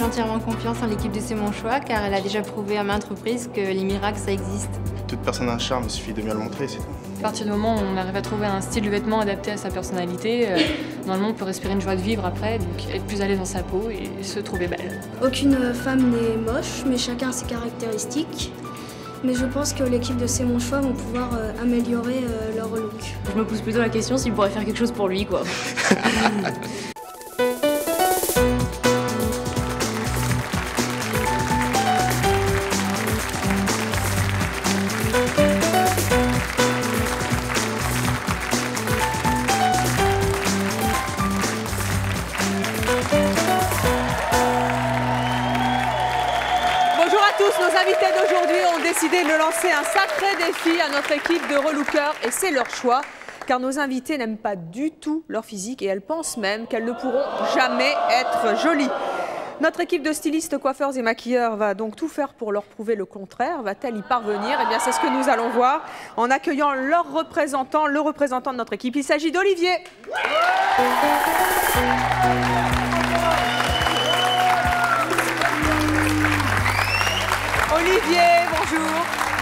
j'ai entièrement confiance en l'équipe de C'est mon choix car elle a déjà prouvé à maintes reprises que les miracles, ça existe. Toute personne a un charme, il suffit de bien le montrer, c'est tout. À partir du moment où on arrive à trouver un style de vêtement adapté à sa personnalité, normalement on peut respirer une joie de vivre après, donc être plus à l'aise dans sa peau et se trouver belle. Aucune femme n'est moche, mais chacun a ses caractéristiques. Mais je pense que l'équipe de C'est mon choix vont pouvoir améliorer leur look. Je me pose plutôt la question s'il pourrait faire quelque chose pour lui, quoi. Nos invités d'aujourd'hui ont décidé de lancer un sacré défi à notre équipe de relookers et c'est leur choix car nos invités n'aiment pas du tout leur physique et elles pensent même qu'elles ne pourront jamais être jolies. Notre équipe de stylistes, coiffeurs et maquilleurs va donc tout faire pour leur prouver le contraire. Va-t-elle y parvenir? Eh bien, c'est ce que nous allons voir en accueillant leur représentant, le représentant de notre équipe. Il s'agit d'Olivier. Olivier, bonjour.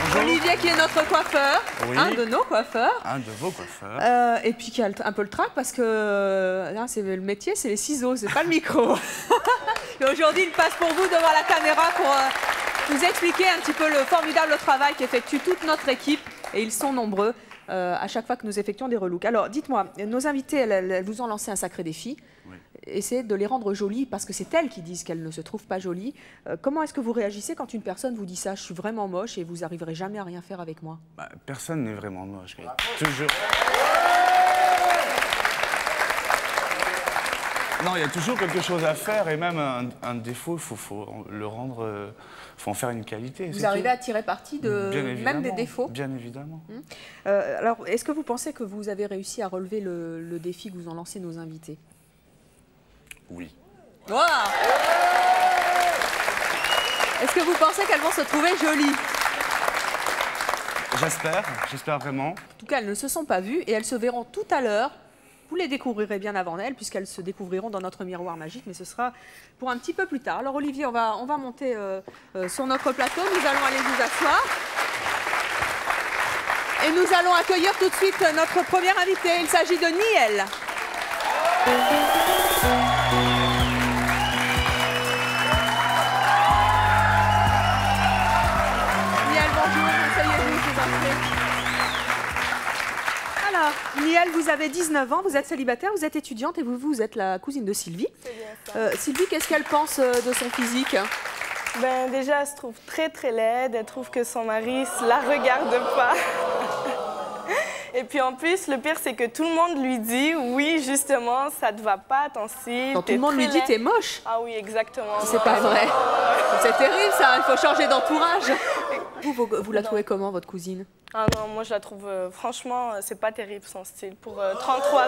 Bonjour. Olivier qui est notre coiffeur, oui. Un de nos coiffeurs. Un de vos coiffeurs. Et puis qui a un peu le trac parce que là, c'est le métier, c'est les ciseaux, c'est pas le micro. Et aujourd'hui, il passe pour vous devant la caméra pour nous expliquer un petit peu le formidable travail qu'effectue toute notre équipe. Et ils sont nombreux à chaque fois que nous effectuons des relooks. Alors, dites-moi, nos invités, elles vous ont lancé un sacré défi. Oui. Essayez de les rendre jolies parce que c'est elles qui disent qu'elles ne se trouvent pas jolies. Comment est-ce que vous réagissez quand une personne vous dit ça? Je suis vraiment moche et vous n'arriverez jamais à rien faire avec moi. Personne n'est vraiment moche. Toujours... Non, il y a toujours quelque chose à faire et même un défaut, il faut le rendre, faut en faire une qualité. Vous arrivez à tirer parti de même des défauts? Bien évidemment. Alors, est-ce que vous pensez que vous avez réussi à relever le défi que vous ont lancé nos invités? Oui. Wow. Est-ce que vous pensez qu'elles vont se trouver jolies? J'espère vraiment. En tout cas, elles ne se sont pas vues et elles se verront tout à l'heure. Vous les découvrirez bien avant elles, puisqu'elles se découvriront dans notre miroir magique, mais ce sera pour un petit peu plus tard. Alors Olivier, on va monter sur notre plateau, nous allons aller vous asseoir. Et nous allons accueillir tout de suite notre premier invité, il s'agit de Niel. Niel, bonjour, asseyez-vous, je vous en prie. Alors, Niel, vous avez 19 ans, vous êtes célibataire, vous êtes étudiante et vous êtes la cousine de Sylvie. C'est bien ça. Sylvie, qu'est-ce qu'elle pense de son physique? Ben, déjà, elle se trouve très très laide, elle trouve que son mari ne la regarde pas. Et puis en plus, le pire, c'est que tout le monde lui dit, oui, justement, ça te va pas, ton style. Tout le monde lui dit, t'es moche. Ah oui, exactement. C'est pas vrai. C'est terrible, ça, il faut changer d'entourage. Vous la trouvez comment, votre cousine? Ah non, moi je la trouve, franchement, c'est pas terrible son style. Pour 33 ans...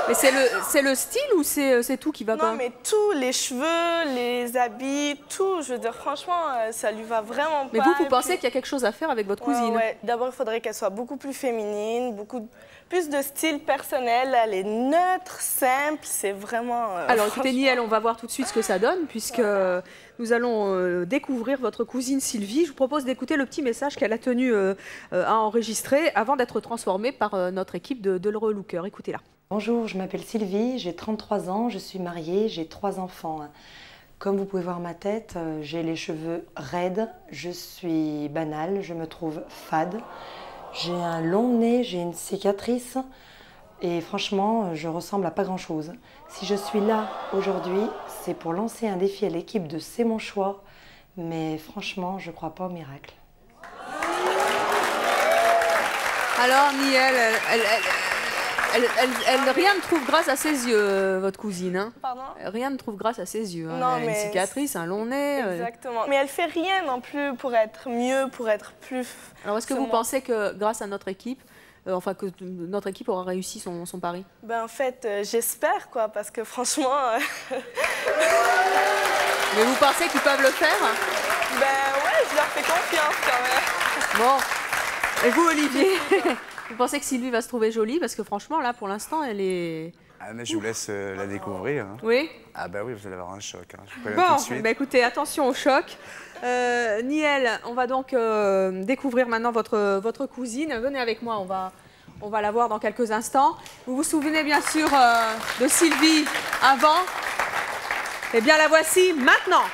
Mais c'est le style ou c'est tout qui va pas? Non, mais tout, les cheveux, les habits, tout, je veux dire, franchement, ça lui va vraiment pas. Mais vous pensez qu'il y a quelque chose à faire avec votre cousine? Ouais. D'abord, il faudrait qu'elle soit beaucoup plus féminine, plus de style personnel. Elle est neutre, simple, c'est vraiment... Alors écoutez, Niel, on va voir tout de suite ce que ça donne, puisque nous allons découvrir votre cousine Sylvie. Je vous propose d'écouter le petit message qu'elle a tenu à enregistrer avant d'être transformée par notre équipe de relooker. Écoutez-la. Bonjour, je m'appelle Sylvie, j'ai 33 ans, je suis mariée, j'ai 3 enfants. Comme vous pouvez voir ma tête, j'ai les cheveux raides, je suis banale, je me trouve fade. J'ai un long nez, j'ai une cicatrice et franchement, je ressemble à pas grand-chose. Si je suis là aujourd'hui, c'est pour lancer un défi à l'équipe de C'est mon choix, mais franchement, je crois pas au miracle. Alors, Niel, rien ne trouve grâce à ses yeux, votre cousine. Hein. Pardon? Rien ne trouve grâce à ses yeux. Hein. Non, elle a une cicatrice, un long nez. Exactement. Mais elle fait rien non plus pour être mieux, pour être plus... Alors, est-ce que vous pensez que grâce à notre équipe, enfin que notre équipe aura réussi son pari? Ben en fait, j'espère quoi, parce que franchement... Mais vous pensez qu'ils peuvent le faire? Ben ouais, je leur fais confiance quand même. Bon. Et vous, Olivier? Vous pensez que Sylvie va se trouver jolie? Parce que franchement, là, pour l'instant, elle est Ah, mais je vous laisse la découvrir. Hein. Oui. Ah bah oui, vous allez avoir un choc. Hein. Je vous préviens tout de suite. Bah écoutez, attention au choc. Niel, on va donc découvrir maintenant votre cousine. Venez avec moi, on va la voir dans quelques instants. Vous vous souvenez bien sûr de Sylvie avant? Eh bien la voici maintenant.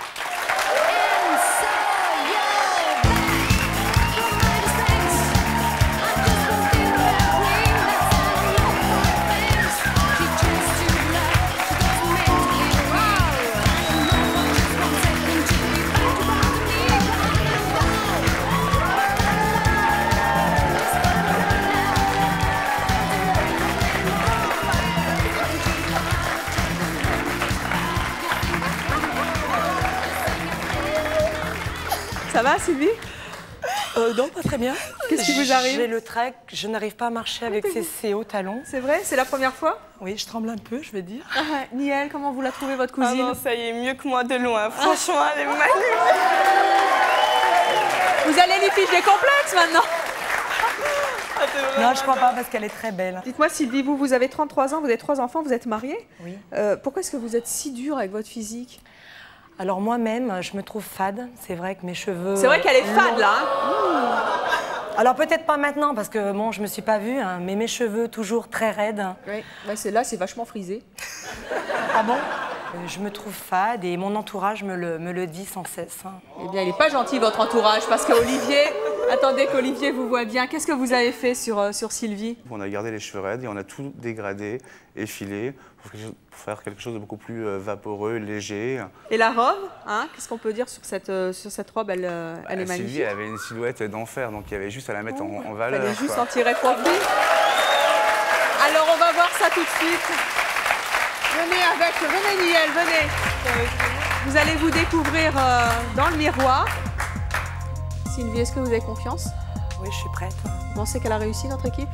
Ça va, Sylvie? Non, pas très bien. Qu'est-ce qui vous arrive? J'ai le trek, je n'arrive pas à marcher avec ces hauts talons. C'est vrai? C'est la première fois? Oui, je tremble un peu, je vais dire. Niel, comment vous la trouvez, votre Ah cousine? non, ça y est, mieux que moi de loin. Franchement, elle est magnifique. Vous allez lui fiche des complexes maintenant? Non, je crois pas parce qu'elle est très belle. Dites-moi, Sylvie, vous avez 33 ans, vous avez 3 enfants, vous êtes mariée? Oui. Pourquoi est-ce que vous êtes si dure avec votre physique? Alors moi-même, je me trouve fade. C'est vrai que mes cheveux... C'est vrai qu'elle est fade, là. Hein. Alors peut-être pas maintenant parce que bon, je me suis pas vue, hein, mais mes cheveux toujours très raides. Oui, bah, c'est vachement frisé. Ah bon? Je me trouve fade et mon entourage me le dit sans cesse. Hein. Eh bien, il n'est pas gentil, votre entourage, parce qu'Olivier... Attendez qu'Olivier vous voit bien. Qu'est-ce que vous avez fait sur Sylvie? On a gardé les cheveux raides et on a tout dégradé, effilé, pour faire quelque chose de beaucoup plus vaporeux, léger. Et la robe, hein, qu'est-ce qu'on peut dire sur cette robe? Elle est magnifique. Sylvie, elle avait une silhouette d'enfer, donc il y avait juste à la mettre en valeur. Elle est juste en tirer profit. Alors, on va voir ça tout de suite. Venez Niel, venez. Vous allez vous découvrir dans le miroir. Sylvie, est-ce que vous avez confiance? Oui, je suis prête. Vous pensez qu'elle a réussi, notre équipe?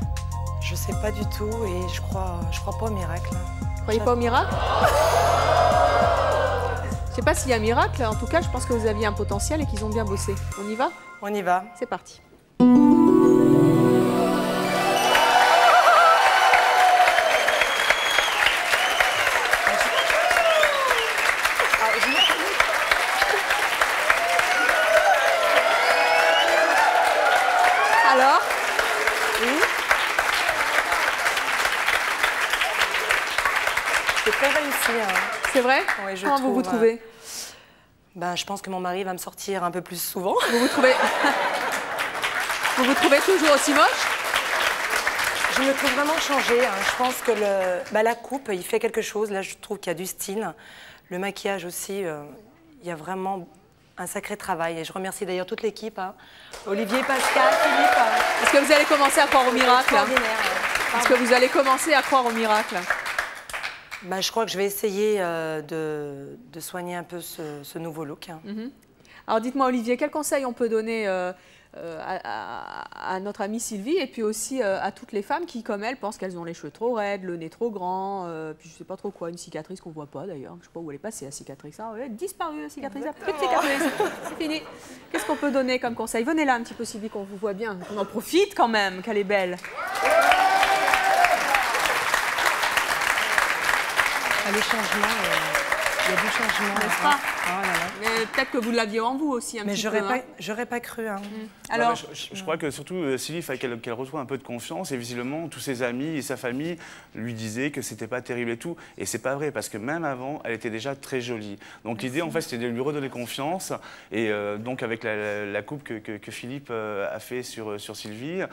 Je sais pas du tout et je crois pas au miracle. Vous croyez pas au miracle? Je sais pas s'il y a un miracle. En tout cas, je pense que vous aviez un potentiel et qu'ils ont bien bossé. On y va? On y va. C'est parti. Alors? Oui. C'est très réussi. Hein. C'est vrai? Oui, Comment vous trouvez? Ben, je pense que mon mari va me sortir un peu plus souvent. Vous vous trouvez toujours aussi moche? Je me trouve vraiment changée. Hein. Je pense que la coupe, il fait quelque chose. Là, je trouve qu'il y a du style. Le maquillage aussi, il y a vraiment un sacré travail. Et je remercie d'ailleurs toute l'équipe. Hein. Olivier, Pascal, Philippe. Est-ce que vous allez commencer à croire au miracle? Est-ce que vous allez commencer à croire au miracle? Ben, je crois que je vais essayer de soigner un peu ce nouveau look. Hein. Alors dites-moi Olivier, quel conseil on peut donner à notre amie Sylvie et puis aussi à toutes les femmes qui, comme elle, pensent qu'elles ont les cheveux trop raides, le nez trop grand, puis je sais pas trop quoi, une cicatrice qu'on voit pas d'ailleurs. Je sais pas où elle est passée la cicatrice. Ah, elle a disparu la cicatrice, plus de cicatrice. C'est fini. Qu'est-ce qu'on peut donner comme conseil? Venez là un petit peu Sylvie, qu'on vous voit bien, qu'on en profite quand même, qu'elle est belle. Les changements, il y a du changement. N'est-ce pas? Oh là là. Mais peut-être que vous l'aviez en vous aussi un petit peu. Mais j'aurais pas cru. Hein. Alors, je crois que surtout Sylvie, il fallait qu'elle retrouve un peu de confiance et visiblement tous ses amis et sa famille lui disaient que c'était pas terrible et tout. Et c'est pas vrai parce que même avant, elle était déjà très jolie. Donc l'idée en fait c'était de lui redonner confiance et donc avec la coupe que Philippe a fait sur Sylvie,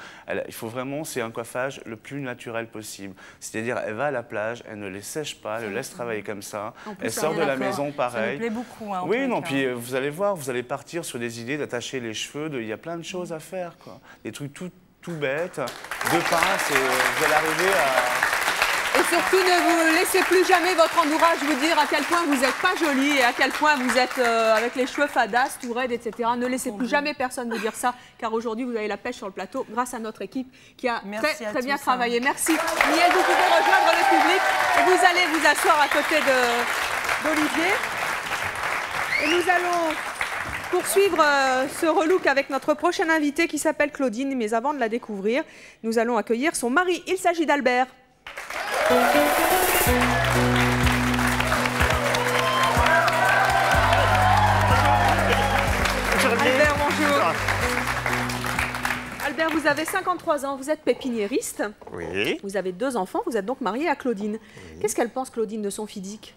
il faut vraiment, c'est un coiffage le plus naturel possible. C'est-à-dire elle va à la plage, elle ne les sèche pas, elle le laisse travailler comme ça, elle sort de la maison pareil. Ça me plaît beaucoup. Hein, oui, non, puis vous allez voir, vous allez partir sur des idées d'attacher les cheveux, il y a plein de choses à faire, quoi. Des trucs tout bêtes, 2 pinces et vous allez arriver à... Et surtout, ne vous laissez plus jamais votre entourage vous dire à quel point vous n'êtes pas jolie et à quel point vous êtes avec les cheveux fadasses, tout raides, etc. Ne laissez plus jamais personne vous dire ça, car aujourd'hui, vous avez la pêche sur le plateau grâce à notre équipe qui a très bien travaillé. Merci. Niel, vous pouvez rejoindre le public et vous allez vous asseoir à côté d'Olivier. Et nous allons poursuivre ce relook avec notre prochaine invitée qui s'appelle Claudine. Mais avant de la découvrir, nous allons accueillir son mari. Il s'agit d'Albert. Albert, bonjour. Albert, vous avez 53 ans, vous êtes pépiniériste. Oui. Vous avez 2 enfants, vous êtes donc marié à Claudine. Oui. Qu'est-ce qu'elle pense, Claudine, de son physique?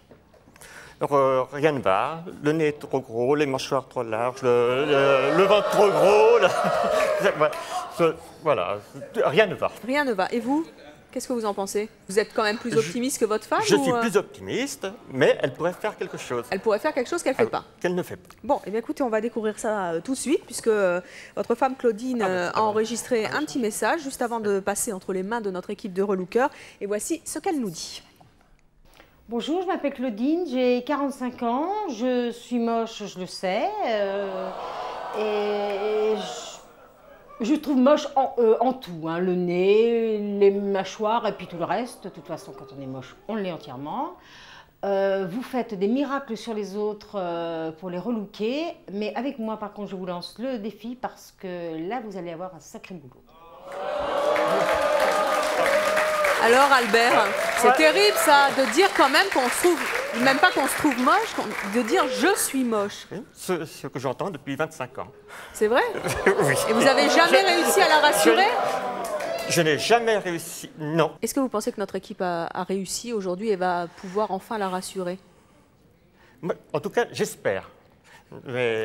Alors, rien ne va. Le nez est trop gros, les mâchoires trop larges, le ventre trop gros. Voilà, rien ne va. Rien ne va. Et vous? Qu'est-ce que vous en pensez? Vous êtes quand même plus optimiste que votre femme? Je suis plus optimiste, mais elle pourrait faire quelque chose. Elle pourrait faire quelque chose qu'elle ne fait pas. Qu'elle ne fait pas. Bon, eh bien écoutez, on va découvrir ça tout de suite, puisque votre femme Claudine a enregistré un petit message juste avant de passer entre les mains de notre équipe de relookers. Et voici ce qu'elle nous dit. Bonjour, je m'appelle Claudine, j'ai 45 ans, je suis moche, je le sais, et je trouve moche en tout, hein, le nez, les mâchoires et puis tout le reste. De toute façon, quand on est moche, on l'est entièrement. Vous faites des miracles sur les autres pour les relooker, mais avec moi, par contre, je vous lance le défi parce que là, vous allez avoir un sacré boulot. Alors Albert, c'est terrible ça, de dire quand même qu'on se trouve, même pas qu'on se trouve moche, de dire je suis moche. Ce que j'entends depuis 25 ans. C'est vrai? Oui. Et vous avez jamais réussi à la rassurer? Je n'ai jamais réussi, non. Est-ce que vous pensez que notre équipe a réussi aujourd'hui et va pouvoir enfin la rassurer? En tout cas, j'espère.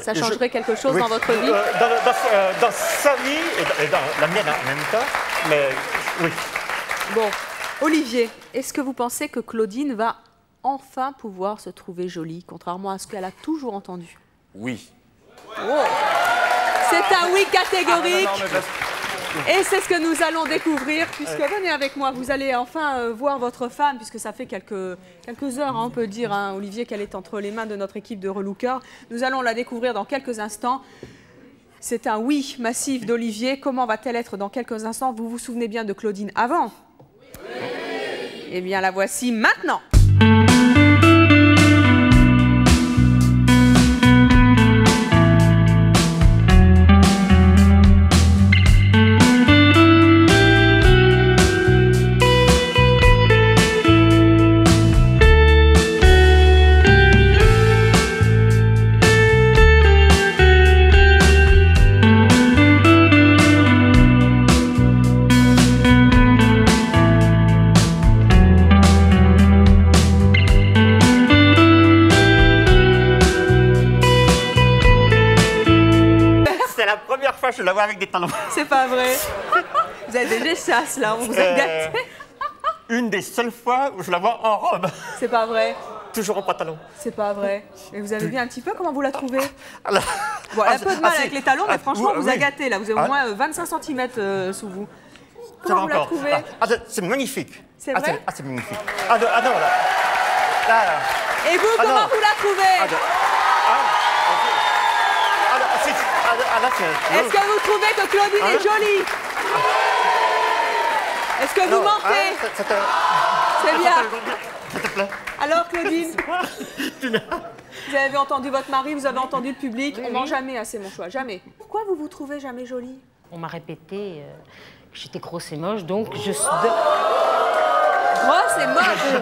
Ça changerait quelque chose dans votre vie? Dans sa vie et dans la mienne en même temps, mais oui. Bon, Olivier, est-ce que vous pensez que Claudine va enfin pouvoir se trouver jolie, contrairement à ce qu'elle a toujours entendu? Oui. Oh. C'est un oui catégorique. Et c'est ce que nous allons découvrir, puisque venez avec moi, vous allez enfin voir votre femme, puisque ça fait quelques heures, hein, on peut dire, hein, Olivier, qu'elle est entre les mains de notre équipe de relookers. Nous allons la découvrir dans quelques instants. C'est un oui massif d'Olivier. Comment va-t-elle être dans quelques instants? Vous vous souvenez bien de Claudine avant? Eh bien, la voici maintenant. Je la vois avec des talons. C'est pas vrai. Vous avez des chasses là, on vous a gâté. Une des seules fois où je la vois en robe. C'est pas vrai. Toujours en pantalon. C'est pas vrai. Mais vous avez vu un petit peu comment vous la trouvez? Alors, bon, elle a un peu de mal avec les talons, mais franchement, on vous a gâté là. Vous avez au moins 25 cm sous vous. Comment vous la trouvez? C'est magnifique. C'est vrai? C'est magnifique. Ah non, là. Et vous, comment vous la trouvez? Est-ce que vous trouvez que Claudine est jolie? Est-ce que vous mentez? C'est bien. Alors Claudine, vous avez entendu votre mari, vous avez entendu le public. On ment jamais à C'est mon choix, jamais. Pourquoi vous vous trouvez jamais jolie? On m'a répété que j'étais grosse et moche, donc je suis... Grosse et moche?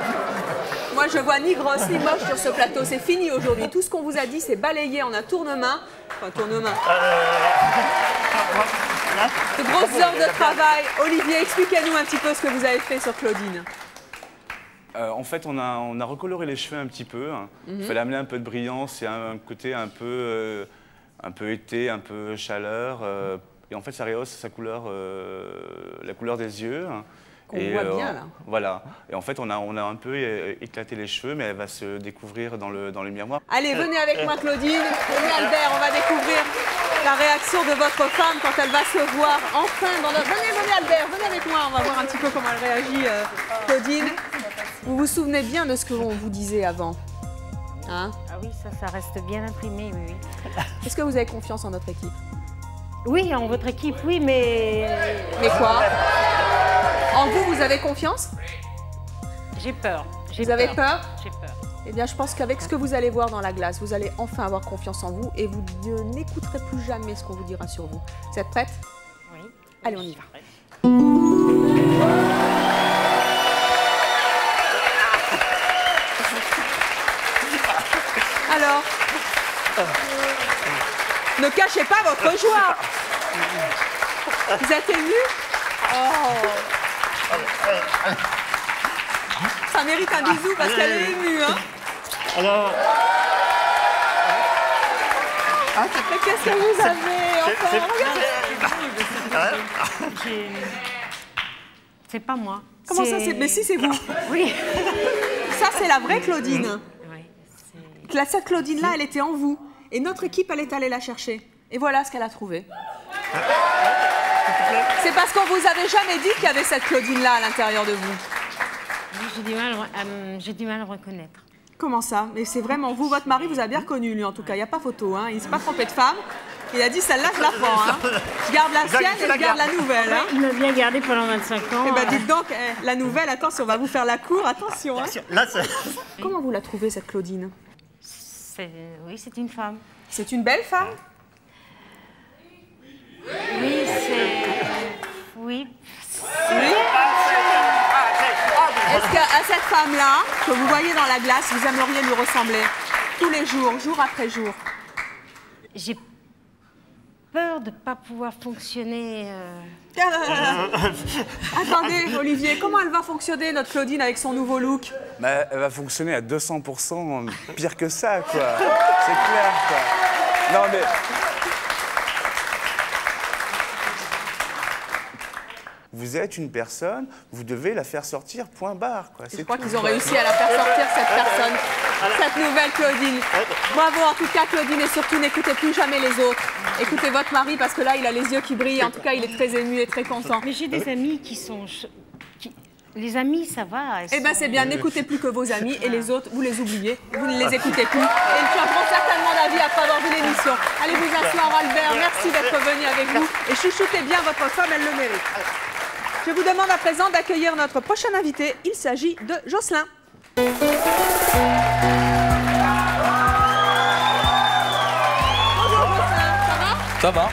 Moi, je vois ni grosse ni moche sur ce plateau. C'est fini aujourd'hui. Tout ce qu'on vous a dit, c'est balayé en un tourne-main. Enfin, tourne-main. De grosses heures de travail. Olivier, expliquez-nous un petit peu ce que vous avez fait sur Claudine. En fait, on a recoloré les cheveux un petit peu. Il fallait amener un peu de brillance et un côté un peu été, un peu chaleur. Et en fait, ça rehausse sa couleur, la couleur des yeux. Qu'on voit bien, là. Voilà. Et en fait, on a un peu éclaté les cheveux, mais elle va se découvrir dans le miroir. Allez, venez avec moi, Claudine. Venez, Albert, on va découvrir la réaction de votre femme quand elle va se voir enfin dans notre... Venez, Albert, venez avec moi. On va voir un petit peu comment elle réagit, Claudine. Vous vous souvenez bien de ce que l'on vous disait avant, hein? Ah oui, ça reste bien imprimé, oui. Est-ce que vous avez confiance en notre équipe? Oui, en votre équipe, oui, mais... Mais quoi? En vous, vous avez confiance? J'ai peur. Vous avez peur? J'ai peur. Eh bien, je pense qu'avec ce que vous allez voir dans la glace, vous allez enfin avoir confiance en vous et vous n'écouterez plus jamais ce qu'on vous dira sur vous. Vous êtes prête? Oui. Allez, on y va. Ne cachez pas votre joie. Vous êtes ému? Oh. Ça mérite un bisou parce qu'elle est émue. Hein. Alors... Mais qu'est-ce que vous avez encore? C'est pas moi. Comment ça, c'est... Mais si, c'est vous. Oui. Ça, c'est la vraie Claudine. Oui, Cette Claudine-là, elle était en vous. Et notre équipe, elle est allée la chercher. Et voilà ce qu'elle a trouvé. C'est parce qu'on vous avait jamais dit qu'il y avait cette Claudine-là à l'intérieur de vous. j'ai du mal à reconnaître. Comment ça? Mais c'est vraiment vous, votre mari vous a bien reconnu, lui, en tout cas. Il n'y a pas photo, hein. Il ne s'est pas trompé de femme. Il a dit, celle-là, je la prends. Hein. Je garde la sienne et je garde la nouvelle. Hein. Il m'a bien gardé pendant 25 ans. Eh bien, dites donc, la nouvelle, attention, on va vous faire la cour, attention. Hein. Là, Comment vous la trouvez, cette Claudine? Oui, c'est une femme. C'est une belle femme? Oui, c'est... Oui. Est-ce qu'à cette femme-là, que vous voyez dans la glace, vous aimeriez lui ressembler? Tous les jours, jour après jour? J'ai peur de ne pas pouvoir fonctionner. Attendez, Olivier, comment elle va fonctionner, notre Claudine, avec son nouveau look? Bah, elle va fonctionner à 200% pire que ça, quoi. C'est clair, quoi. Non, mais... Vous êtes une personne, vous devez la faire sortir, point barre, quoi. Je crois qu'ils ont réussi à la faire sortir, cette personne, cette nouvelle Claudine. Bravo, en tout cas, Claudine, et surtout, n'écoutez plus jamais les autres. Écoutez votre mari, parce que là, il a les yeux qui brillent. En tout cas, il est très ému et très content. Mais j'ai des amis qui sont... Les amis, ça va. Eh bien, c'est bien. N'écoutez plus que vos amis et les autres, vous les oubliez. Vous ne les écoutez plus. Et ils changeront certainement d'avis après avoir vu l'émission. Allez vous asseoir, Albert. Merci d'être venu avec nous. Et chouchoutez bien votre femme, elle le mérite. Je vous demande à présent d'accueillir notre prochain invité. Il s'agit de Jocelyn. Bonjour Jocelyn, ça va? Ça va.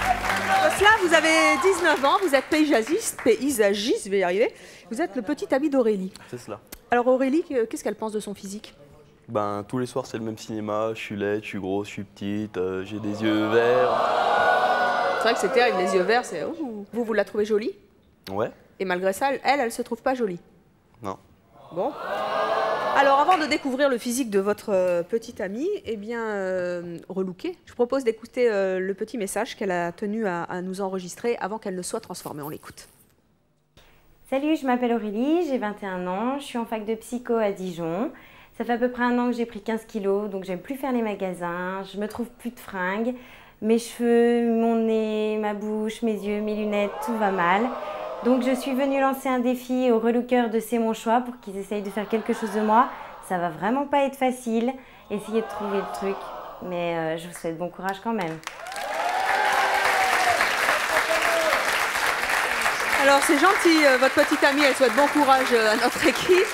Jocelyn, vous avez 19 ans, vous êtes paysagiste, je vais y arriver. Vous êtes le petit ami d'Aurélie. C'est cela. Alors Aurélie, qu'est-ce qu'elle pense de son physique? Ben, tous les soirs, c'est le même cinéma. Je suis laide, je suis grosse, je suis petite, j'ai des yeux verts. C'est vrai que c'est terrible, les yeux verts, c'est... Vous la trouvez jolie? Ouais. Et malgré ça, elle se trouve pas jolie? Non. Bon. Alors, avant de découvrir le physique de votre petite amie, eh bien, relooké, je propose d'écouter le petit message qu'elle a tenu à nous enregistrer avant qu'elle ne soit transformée. On l'écoute. Salut, je m'appelle Aurélie, j'ai 21 ans, je suis en fac de psycho à Dijon. Ça fait à peu près 1 an que j'ai pris 15 kilos, donc j'aime plus faire les magasins, je me trouve plus de fringues. Mes cheveux, mon nez, ma bouche, mes yeux, mes lunettes, tout va mal. Donc je suis venue lancer un défi aux relookers de C'est mon choix pour qu'ils essayent de faire quelque chose de moi. Ça va vraiment pas être facile, essayez de trouver le truc, mais je vous souhaite bon courage quand même. Alors c'est gentil, votre petite amie, elle souhaite bon courage à notre équipe.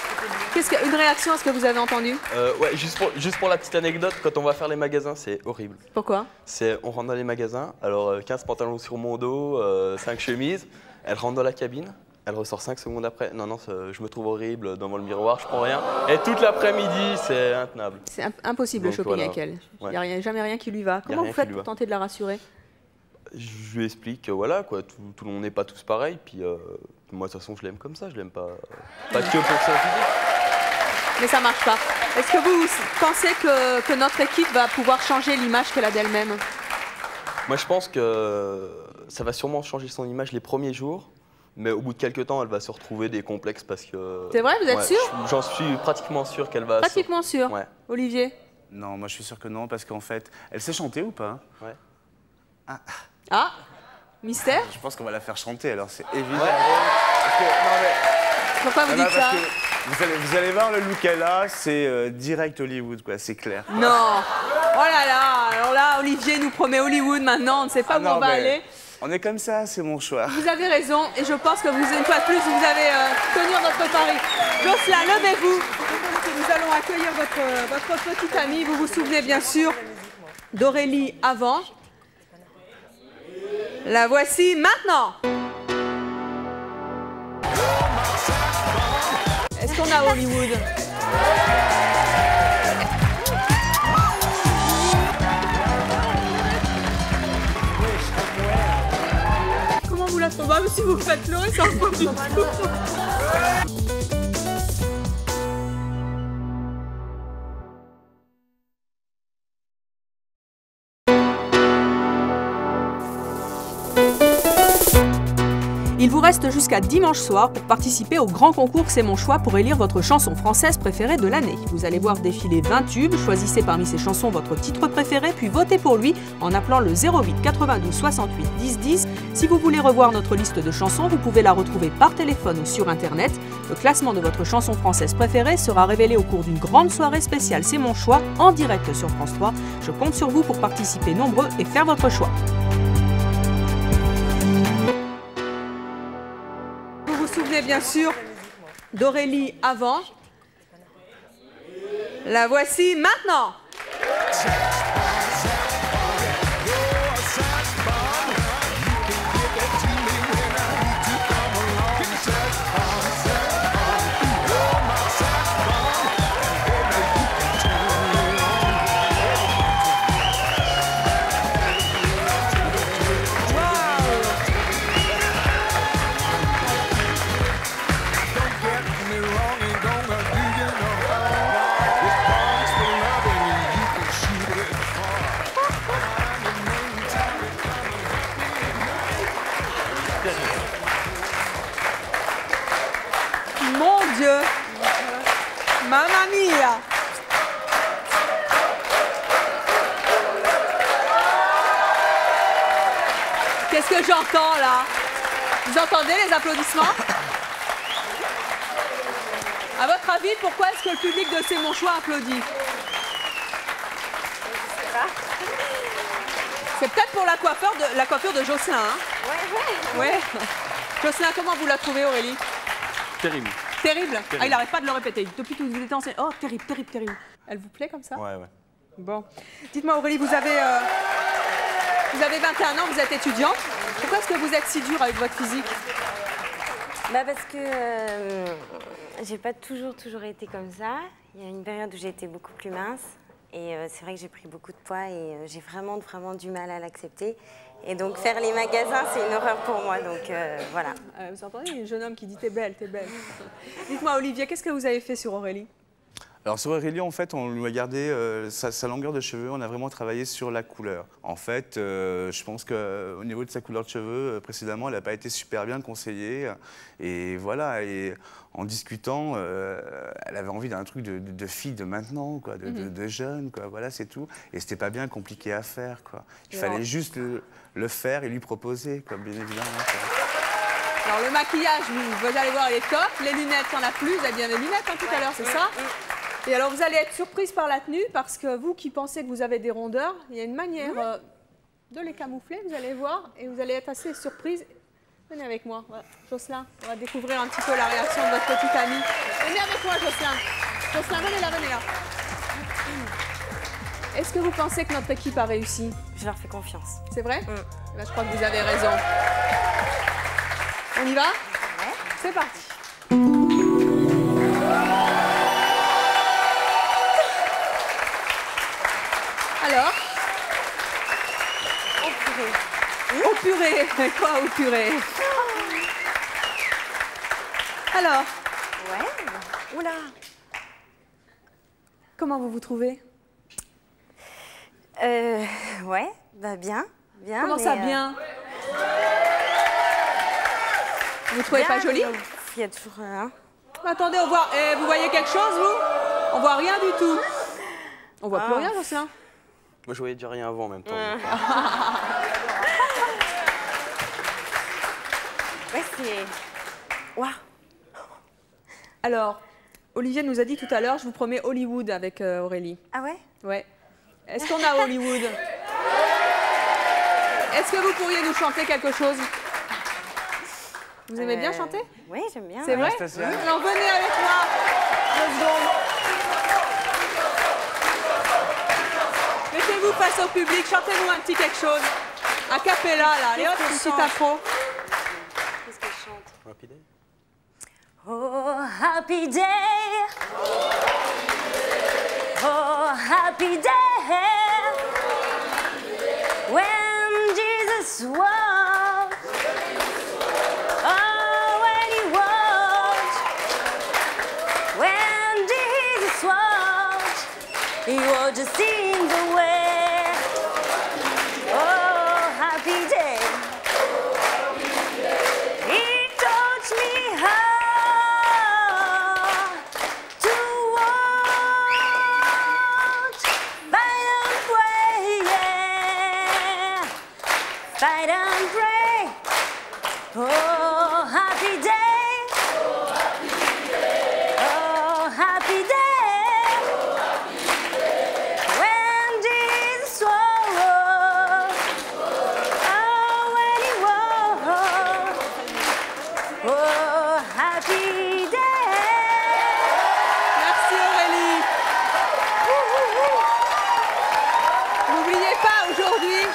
Une réaction à ce que vous avez entendu? Ouais, juste pour la petite anecdote, quand on va faire les magasins, c'est horrible. Pourquoi? On rentre dans les magasins, alors 15 pantalons sur mon dos, 5 chemises, elle rentre dans la cabine, elle ressort 5 secondes après. Non, je me trouve horrible devant le miroir, je prends rien. Et toute l'après-midi, c'est intenable. C'est impossible le shopping avec elle. Il n'y a jamais rien qui lui va. Comment vous faites pour tenter de la rassurer? Je lui explique que voilà, quoi, tout le monde n'est pas tous pareils, puis moi de toute façon je l'aime comme ça, je l'aime pas que pour son physique. Mais ça marche pas. Est-ce que vous pensez que notre équipe va pouvoir changer l'image qu'elle a d'elle-même? Moi je pense que ça va sûrement changer son image les premiers jours, mais au bout de quelques temps elle va se retrouver des complexes parce que... C'est vrai, vous êtes sûr? J'en suis pratiquement sûr qu'elle va... Pratiquement sûr? Ouais. Olivier? Non, moi je suis sûr que non, parce qu'en fait, elle sait chanter ou pas? Ouais. Ah, mystère? Je pense qu'on va la faire chanter, alors c'est évident. Ouais. Pourquoi vous dites ça? Vous allez voir le look qu'elle a, c'est direct Hollywood, quoi, c'est clair. Non. Oh là là, alors là, Olivier nous promet Hollywood maintenant, on ne sait pas où on va aller. On est comme ça, c'est mon choix. Vous avez raison, et je pense que une fois de plus, vous avez tenu notre pari. Jocelyn, levez-vous. Nous allons accueillir votre petite amie. Vous vous souvenez bien sûr d'Aurélie avant. La voici maintenant. Est-ce qu'on a Hollywood? Oh bah, si vous me faites pleurer, ça va pas du tout. Il vous reste jusqu'à dimanche soir pour participer au grand concours C'est mon choix pour élire votre chanson française préférée de l'année. Vous allez voir défiler 20 tubes, choisissez parmi ces chansons votre titre préféré, puis votez pour lui en appelant le 08 92 68 10 10. Si vous voulez revoir notre liste de chansons, vous pouvez la retrouver par téléphone ou sur internet. Le classement de votre chanson française préférée sera révélé au cours d'une grande soirée spéciale C'est mon choix en direct sur France 3. Je compte sur vous pour participer nombreux et faire votre choix. Vous vous souvenez bien sûr d'Aurélie avant. La voici maintenant. Mon Dieu! Mamma mia! Qu'est-ce que j'entends là? Vous entendez les applaudissements? À votre avis, pourquoi est-ce que le public de C'est mon choix applaudit? C'est peut-être pour la coiffure de Jocelyn. Hein? Ouais. Jocelyn, comment vous la trouvez, Aurélie? Terrible. Terrible. Ah, il n'arrête pas de le répéter. Depuis que vous êtes enceinte. Oh, terrible, terrible, terrible. Elle vous plaît comme ça? Ouais. Bon. Dites-moi, Aurélie, vous avez 21 ans, vous êtes étudiante. Pourquoi est-ce que vous êtes si dure avec votre physique? Bah parce que j'ai pas toujours été comme ça. Il y a une période où j'ai été beaucoup plus mince. Et c'est vrai que j'ai pris beaucoup de poids et j'ai vraiment du mal à l'accepter. Et donc faire les magasins, c'est une horreur pour moi, donc voilà. Vous entendez, un jeune homme qui dit t'es belle, t'es belle. Dites-moi Olivier, qu'est-ce que vous avez fait sur Aurélie? Alors sur Aurélie, en fait, on lui a gardé sa longueur de cheveux, on a vraiment travaillé sur la couleur. En fait, je pense qu'au niveau de sa couleur de cheveux, précédemment, elle n'a pas été super bien conseillée. Et voilà, et en discutant, elle avait envie d'un truc de fille de maintenant, quoi, de jeune, quoi, voilà, c'est tout. Et c'était pas bien compliqué à faire, quoi. Il fallait juste le faire et lui proposer, quoi, bien évidemment. Quoi. Alors le maquillage, vous allez voir, il est top. Les lunettes, il n'y en a plus, vous avez bien des lunettes hein, tout à l'heure, c'est ça? Et alors vous allez être surprise par la tenue parce que vous qui pensez que vous avez des rondeurs, il y a une manière de les camoufler, vous allez voir, et vous allez être assez surprise. Venez avec moi, voilà. Jocelyn, on va découvrir un petit peu la réaction de votre petite amie. Venez avec moi Jocelyn. Jocelyn, venez là. Est-ce que vous pensez que notre équipe a réussi? Je leur fais confiance. C'est vrai? Ben, je crois que vous avez raison. On y va? Ouais. C'est parti. Alors? Au purée. Au purée. Quoi au purée? Alors? Ouais. Oula. Comment vous vous trouvez? Ouais, bah bien. Comment ça, bien? Vous trouvez pas joli? Il y a toujours un. Attendez, on voit. Vous voyez quelque chose, vous? On voit rien du tout. On voit plus rien, Jocelyn. Moi, je voyais déjà rien avant en même temps. Ouais, c'est. Waouh. Alors, Olivier nous a dit tout à l'heure, je vous promets Hollywood avec Aurélie. Ah ouais? Ouais. Est-ce qu'on a Hollywood? Est-ce que vous pourriez nous chanter quelque chose? Vous aimez bien chanter? Oui, j'aime bien. C'est vrai? Alors venez avec moi. 2 secondes. Mettez-vous face au public, chantez-nous un petit quelque chose. A cappella, là. Allez hop, une petite intro. Qu'est-ce que je chante? Happy Day. Oh, happy day. Oh, happy day. When Jesus was were just in the way. Oh, happy day. It taught me how to watch, fight and pray, yeah. Fight and pray. Oh, happy day. Oh, happy day.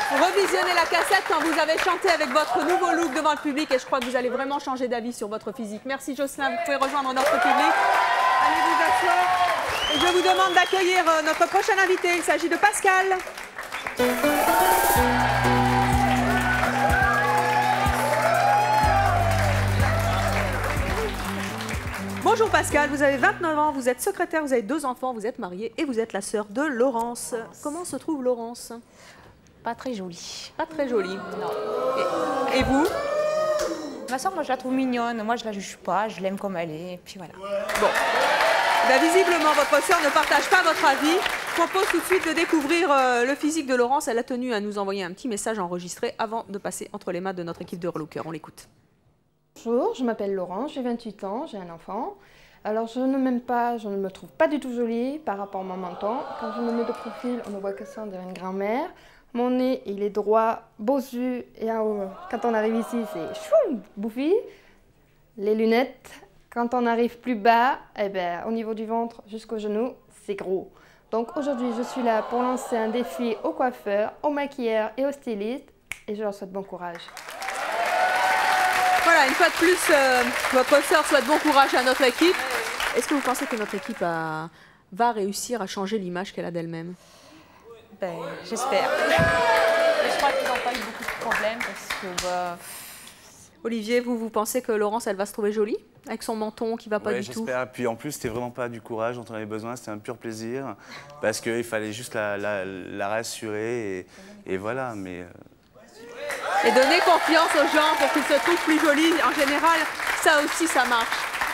Revisionnez la cassette quand vous avez chanté avec votre nouveau look devant le public et je crois que vous allez vraiment changer d'avis sur votre physique. Merci Jocelyn, vous pouvez rejoindre notre public. Allez vous asseoir. Et je vous demande d'accueillir notre prochain invité. Il s'agit de Pascal. Bonjour Pascal, vous avez 29 ans, vous êtes secrétaire, vous avez 2 enfants, vous êtes mariée et vous êtes la sœur de Laurence. Comment se trouve Laurence ? Pas très jolie. Pas très jolie. Non. Et vous? Ma soeur, moi, je la trouve mignonne. Moi, je la juge pas. Je l'aime comme elle est. Et puis voilà. Bon. Ben, visiblement, votre sœur ne partage pas votre avis. Je propose tout de suite de découvrir le physique de Laurence. Elle a tenu à nous envoyer un petit message enregistré avant de passer entre les mains de notre équipe de relooker. On l'écoute. Bonjour, je m'appelle Laurence, j'ai 28 ans, j'ai un enfant. Alors je ne m'aime pas, je ne me trouve pas du tout jolie par rapport à mon menton. Quand je me mets de profil, on ne voit que ça, on dirait une grand-mère. Mon nez, il est droit, bossu, et quand on arrive ici, c'est choum, bouffi. Les lunettes, quand on arrive plus bas, eh ben, au niveau du ventre jusqu'au genou, c'est gros. Donc aujourd'hui, je suis là pour lancer un défi aux coiffeurs, aux maquilleurs et aux stylistes, et je leur souhaite bon courage. Voilà, une fois de plus, votre sœur souhaite bon courage à notre équipe. Est-ce que vous pensez que notre équipe va réussir à changer l'image qu'elle a d'elle-même? Ben, j'espère. Je crois qu'ils n'ont pas eu beaucoup de problèmes parce que... Olivier, vous pensez que Laurence, elle va se trouver jolie avec son menton qui va pas du tout? J'espère. Puis en plus, c'était vraiment pas du courage dont on avait besoin, c'était un pur plaisir parce qu'il fallait juste la rassurer et voilà. Mais et donner confiance aux gens pour qu'ils se trouvent plus jolis. En général, ça aussi, ça marche.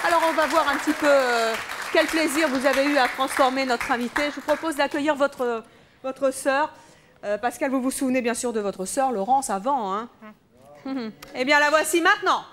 Alors, on va voir un petit peu quel plaisir vous avez eu à transformer notre invité. Je vous propose d'accueillir votre sœur. Pascal, vous vous souvenez bien sûr de votre sœur, Laurence, avant, hein? Eh bien, la voici maintenant.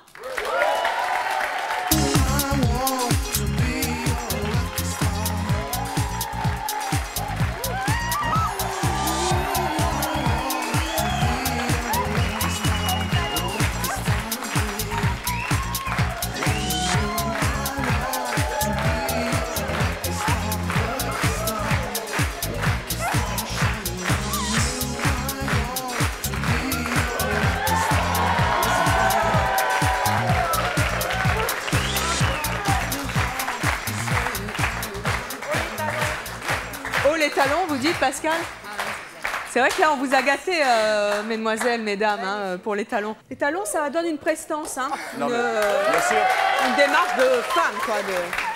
Talons, vous dites, Pascal? C'est vrai que là, on vous a gâté, mesdemoiselles, mesdames, hein, pour les talons. Les talons, ça donne une prestance, hein, non, bien sûr. Une démarche de femme, quoi.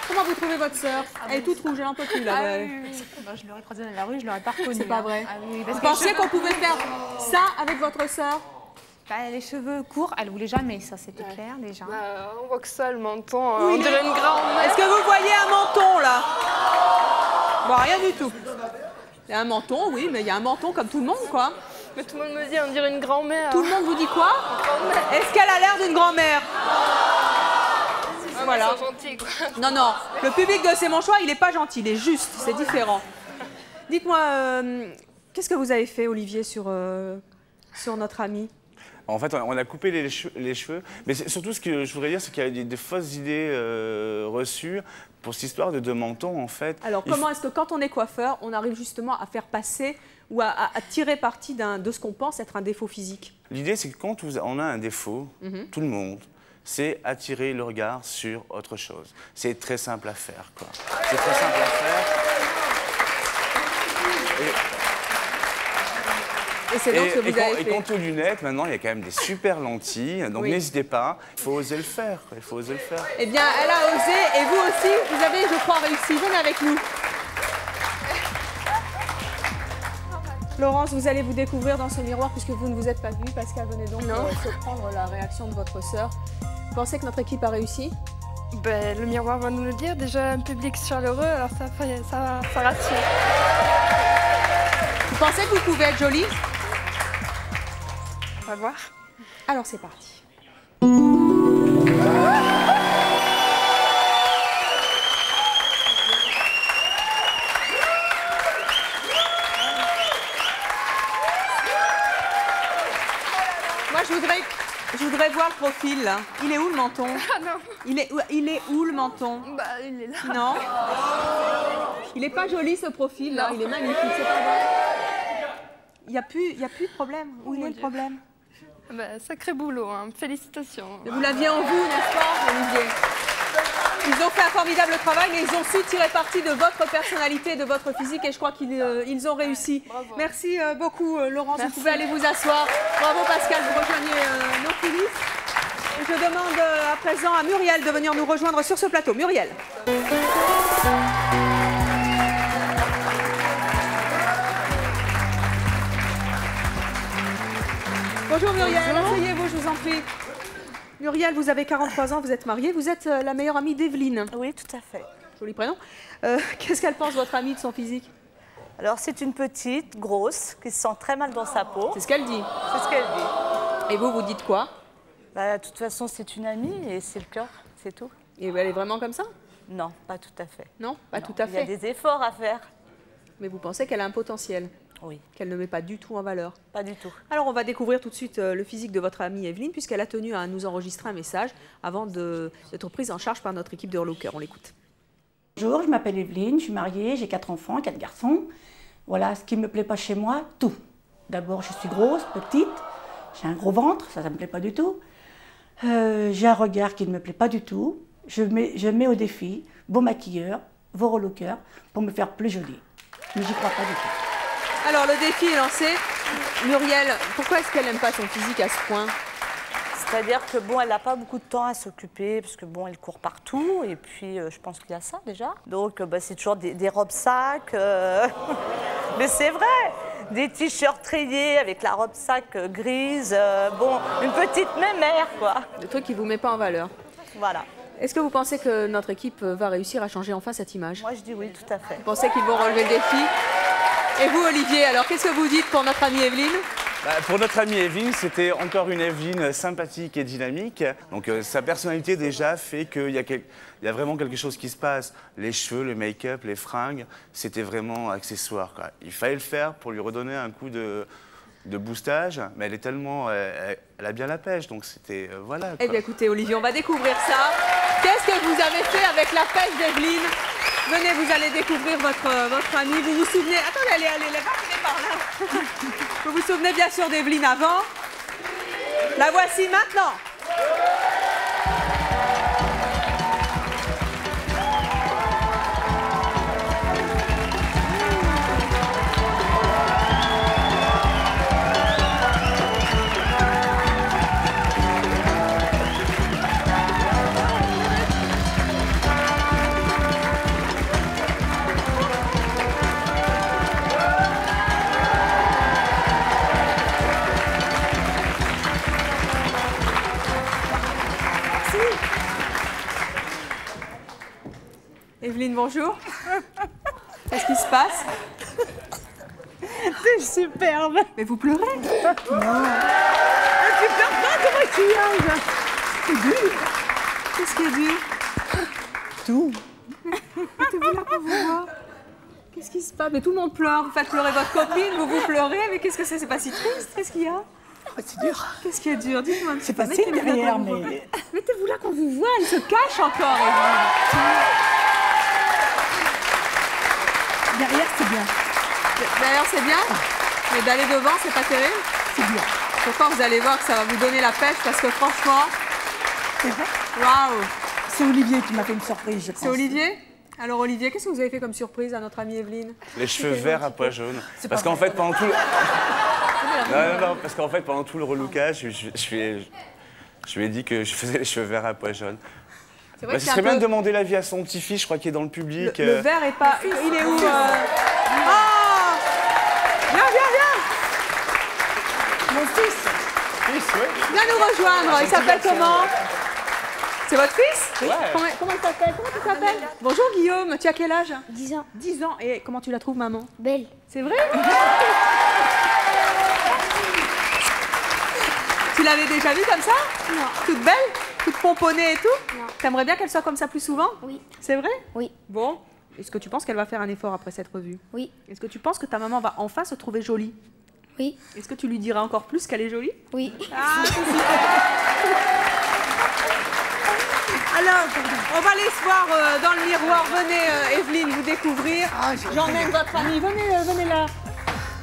Comment vous trouvez votre sœur? Elle est toute rouge, elle n'en peut plus, là. Je l'aurais croisée dans la rue, je l'aurais pas reconnue. C'est pas vrai. Ah, oui, vous pensiez qu'on pouvait faire ça avec votre sœur? Les cheveux courts, elle voulait jamais, ça c'était clair déjà. On voit que ça, le menton, oui, on dirait une grand-mère. Est-ce que vous voyez un menton, là? Bon, rien du tout. Il y a un menton, oui, mais il y a un menton comme tout le monde, quoi. Mais tout le monde me dit, on dirait une grand-mère. Tout le monde vous dit quoi? Est-ce qu'elle a l'air d'une grand-mère? Voilà. Gentil, quoi. Non, non, le public de C'est mon choix, il n'est pas gentil, il est juste, c'est différent. Dites-moi, qu'est-ce que vous avez fait, Olivier, sur notre ami? En fait, on a coupé les cheveux, mais surtout ce que je voudrais dire, c'est qu'il y a des fausses idées reçues pour cette histoire de deux mentons, en fait. Alors, comment est-ce que quand on est coiffeur, on arrive justement à faire passer ou à tirer parti de ce qu'on pense être un défaut physique? L'idée, c'est que quand on a un défaut, tout le monde, c'est attirer le regard sur autre chose. C'est très simple à faire, quoi. C'est très simple à faire. Et c'est donc ce que vous avez fait. Et quant aux lunettes, maintenant, il y a quand même des super lentilles. Donc n'hésitez pas, il faut oser le faire. Il faut oser le faire. Eh bien, elle a osé. Et vous aussi, vous avez, je crois, réussi. Venez avec nous. Laurence, vous allez vous découvrir dans ce miroir puisque vous ne vous êtes pas vue. Pascal, venez donc se prendre la réaction de votre sœur. Vous pensez que notre équipe a réussi? Ben, le miroir va nous le dire. Déjà, un public chaleureux, alors ça rassure. Vous pensez que vous pouvez être jolie? On va voir. Alors, c'est parti. Moi, je voudrais voir le profil, là. Il est où, le menton? Ah non. Il est où, le menton? Bah, il est là. Non. Il n'est pas joli, ce profil, là. Il est magnifique, c'est pas vrai. Il n'y a plus de problème. Où est le problème? Bah, sacré boulot, hein. Félicitations. Vous l'aviez en vous, n'est-ce pas, Olivier? Ils ont fait un formidable travail, mais ils ont su tirer parti de votre personnalité, de votre physique, et je crois qu'ils ont réussi. Bravo. Merci beaucoup, Laurence. Merci. Vous pouvez aller vous asseoir. Bravo, Pascal, vous rejoignez nos coulisses. Et je demande à présent à Muriel de venir nous rejoindre sur ce plateau. Muriel. Bonjour Muriel, asseyez-vous, je vous en prie. Muriel, vous avez 43 ans, vous êtes mariée, vous êtes la meilleure amie d'Evelyne. Oui, tout à fait. Joli prénom. Qu'est-ce qu'elle pense, votre amie, de son physique? Alors, c'est une petite, grosse, qui se sent très mal dans sa peau. C'est ce qu'elle dit. C'est ce qu'elle dit. Et vous dites quoi? Bah, de toute façon, c'est une amie et c'est le cœur, c'est tout. Et elle est vraiment comme ça? Non, pas tout à fait. Non, pas tout à fait. Il y a des efforts à faire. Mais vous pensez qu'elle a un potentiel? Oui. Qu'elle ne met pas du tout en valeur? Pas du tout. Alors, on va découvrir tout de suite le physique de votre amie Evelyne, puisqu'elle a tenu à nous enregistrer un message avant d'être prise en charge par notre équipe de Hurlocker. On l'écoute. Bonjour, je m'appelle Evelyne, je suis mariée, j'ai 4 enfants, 4 garçons. Voilà, ce qui ne me plaît pas chez moi, tout. D'abord, je suis grosse, petite, j'ai un gros ventre, ça ne me plaît pas du tout. J'ai un regard qui ne me plaît pas du tout. Je mets au défi vos maquilleurs, vos relookers, pour me faire plus jolie. Mais j'y crois pas du tout. Alors, le défi est lancé. Muriel, pourquoi est-ce qu'elle n'aime pas son physique à ce point? C'est-à-dire que, bon, elle n'a pas beaucoup de temps à s'occuper, parce que, bon, elle court partout, et puis, je pense qu'il y a ça, déjà. Donc, bah, c'est toujours des robes-sacs, mais c'est vrai, des t-shirts rayés avec la robe-sac grise, bon, une petite mémère, quoi. Le truc qui ne vous met pas en valeur. Voilà. Est-ce que vous pensez que notre équipe va réussir à changer enfin cette image? Moi, je dis oui, tout à fait. Vous pensez qu'ils vont relever le défi? Et vous, Olivier, alors qu'est-ce que vous dites pour notre amie Evelyne? Pour notre amie Evelyne, c'était encore une Evelyne sympathique et dynamique. Donc sa personnalité déjà fait qu'il y a vraiment quelque chose qui se passe. Les cheveux, le make-up, les fringues, c'était vraiment accessoire, quoi. Il fallait le faire pour lui redonner un coup de boostage, mais elle est tellement... elle a bien la pêche, donc c'était... voilà, quoi. Eh bien écoutez, Olivier, on va découvrir ça. Qu'est-ce que vous avez fait avec la pêche d'Evelyne? Venez, vous allez découvrir votre amie. Vous vous souvenez... Attendez, elle est par là. Vous vous souvenez bien sûr d'Evelyne avant. La voici maintenant. Evelyne, bonjour. Qu'est-ce qui se passe? C'est superbe. Mais vous pleurez? Non. Tu pleures pas, comment tu y arrives? C'est dur. Qu'est-ce qui est dur? Tout. Mettez-vous là pour vous voir. Qu'est-ce qui se passe? Mais tout le monde pleure. Vous faites pleurer votre copine, vous pleurez. Mais qu'est-ce que c'est? C'est pas si triste. Qu'est-ce qu'il y a? C'est dur. Qu'est-ce qui est dur? Dites-moi. C'est facile derrière, mais... Mettez-vous là qu'on vous voit. Elle se cache encore, Evelyne. Derrière, c'est bien. Derrière, c'est bien. Mais d'aller devant, c'est pas terrible? C'est bien. Pourtant, vous allez voir que ça va vous donner la pêche parce que franchement... C'est vrai? Waouh! C'est Olivier qui m'a fait une surprise, je pense. C'est Olivier? Alors Olivier, qu'est-ce que vous avez fait comme surprise à notre amie Evelyne? Les cheveux verts à pois jaunes. Parce qu'en fait, pendant tout le... Non, parce qu'en fait, pendant tout le relookage, je lui ai dit que je faisais les cheveux verts à pois jaunes. Ce serait bien de demander l'avis à son petit-fils, je crois qu'il est dans le public. Le vert est pas... Il est où? Ah! Viens! Viens nous rejoindre. Il s'appelle comment? C'est votre fils? Oui. Comment il s'appelle? Comment tu t'appelles? Bonjour Guillaume, tu as quel âge? 10 ans. 10 ans. Et comment tu la trouves, maman? Belle. C'est vrai? Tu l'avais déjà vue comme ça? Non. Toute belle? Toute pomponnée et tout? Non. T'aimerais bien qu'elle soit comme ça plus souvent? Oui. C'est vrai? Oui. Bon. Est-ce que tu penses qu'elle va faire un effort après cette revue? Oui. Est-ce que tu penses que ta maman va enfin se trouver jolie? Oui. Est-ce que tu lui diras encore plus qu'elle est jolie? Oui. Ah, c'est super. Alors, on va aller se voir dans le miroir. Venez, Evelyne, vous découvrir. J'emmène votre amie. Venez là.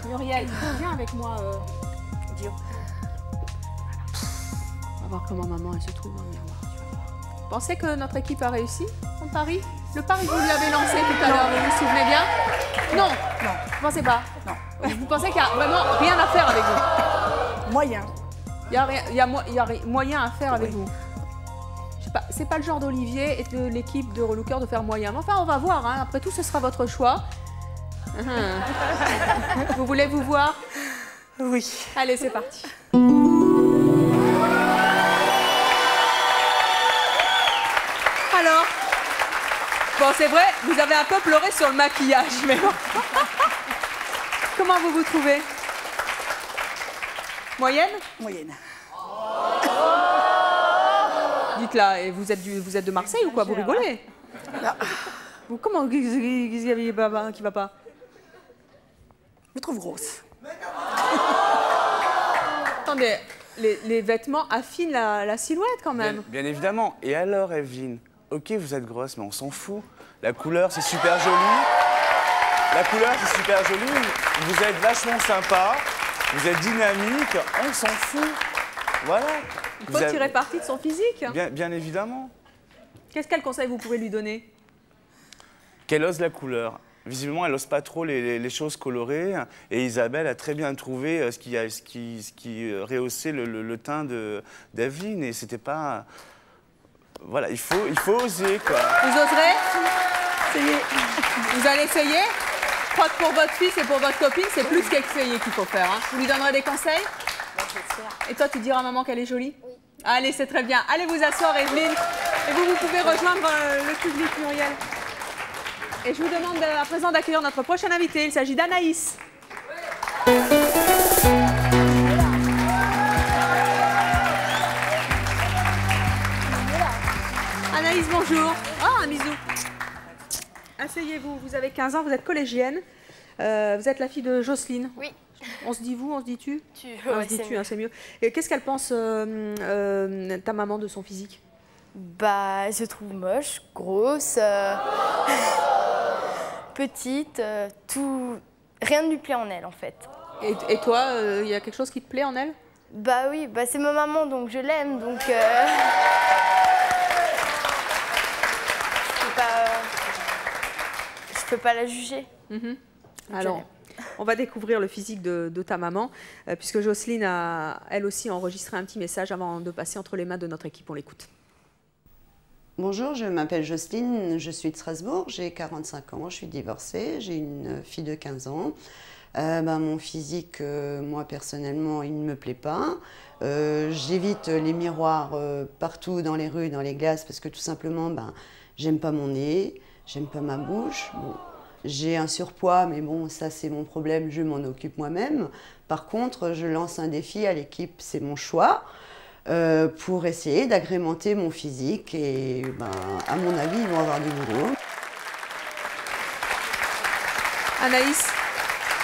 Muriel, viens avec moi. Dio. On va voir comment maman elle se trouve dans le miroir. Tu vas voir. Pensez que notre équipe a réussi son pari? Le pari que vous lui avez lancé tout à l'heure, vous vous souvenez bien? Non. Non. Vous pensez pas? Non. Vous pensez qu'il n'y a vraiment rien à faire avec vous? Moyen. Il y a moyen à faire avec vous. Je sais pas, c'est pas le genre d'Olivier et de l'équipe de Relooker de faire moyen. Mais enfin, on va voir. Hein. Après tout, ce sera votre choix. Vous voulez vous voir? Oui. Allez, c'est parti. Alors, bon, c'est vrai, vous avez un peu pleuré sur le maquillage, mais bon. Comment vous vous trouvez? Moyenne? Moyenne. Dites-là, et vous êtes de Marseille ou quoi? Vous rigolez? Vous, comment qu'est-ce qu'il y avait qui va pas? Je me trouve grosse. Attendez, les vêtements affinent la silhouette quand même. Bien évidemment. Et alors, Evelyne, ok, vous êtes grosse, mais on s'en fout. La couleur, c'est super joli. La couleur, c'est super joli. Vous êtes vachement sympa. Vous êtes dynamique. On s'en fout. Voilà. Il faut tirer parti de son physique. Bien évidemment. Quel conseil vous pouvez lui donner? Qu'elle ose la couleur. Visiblement, elle n'ose pas trop les choses colorées. Et Isabelle a très bien trouvé ce qui rehaussait le teint d'Evelyne. Et c'était pas... Voilà, il faut oser, quoi. Vous oserez? Essayez. Vous allez essayer? Je crois que pour votre fils et pour votre copine, c'est plus qu'essayer qu'il faut faire. Hein. Vous lui donnerez des conseils? Et toi, tu diras à maman qu'elle est jolie? Oui. Allez, c'est très bien. Allez vous asseoir, Evelyne. Et vous pouvez rejoindre le public, Muriel. Et je vous demande à présent d'accueillir notre prochain invité. Il s'agit d'Anaïs. Anaïs, bonjour. Ah, un bisou. Asseyez-vous, vous avez 15 ans, vous êtes collégienne. Vous êtes la fille de Jocelyne. Oui. On se dit vous, on se dit tu? Tu. On se dit tu, hein, c'est mieux. Et qu'est-ce qu'elle pense, ta maman, de son physique? Bah, elle se trouve moche, grosse, petite, tout. Rien ne lui plaît en elle, en fait. Et toi, il y a quelque chose qui te plaît en elle? Bah oui, bah c'est ma maman, donc je l'aime, donc. Je peux pas la juger. Alors, on va découvrir le physique de ta maman, puisque Jocelyne a, elle aussi, enregistré un petit message avant de passer entre les mains de notre équipe. On l'écoute. Bonjour, je m'appelle Jocelyne, je suis de Strasbourg, j'ai 45 ans, je suis divorcée, j'ai une fille de 15 ans. Mon physique, moi personnellement, il ne me plaît pas. J'évite les miroirs partout dans les rues, dans les glaces, parce que tout simplement, j'aime pas mon nez, j'aime pas ma bouche. Bon, j'ai un surpoids, mais bon, ça c'est mon problème, je m'en occupe moi-même. Par contre, je lance un défi à l'équipe, c'est mon choix, pour essayer d'agrémenter mon physique. Et à mon avis, ils vont avoir du boulot. Anaïs,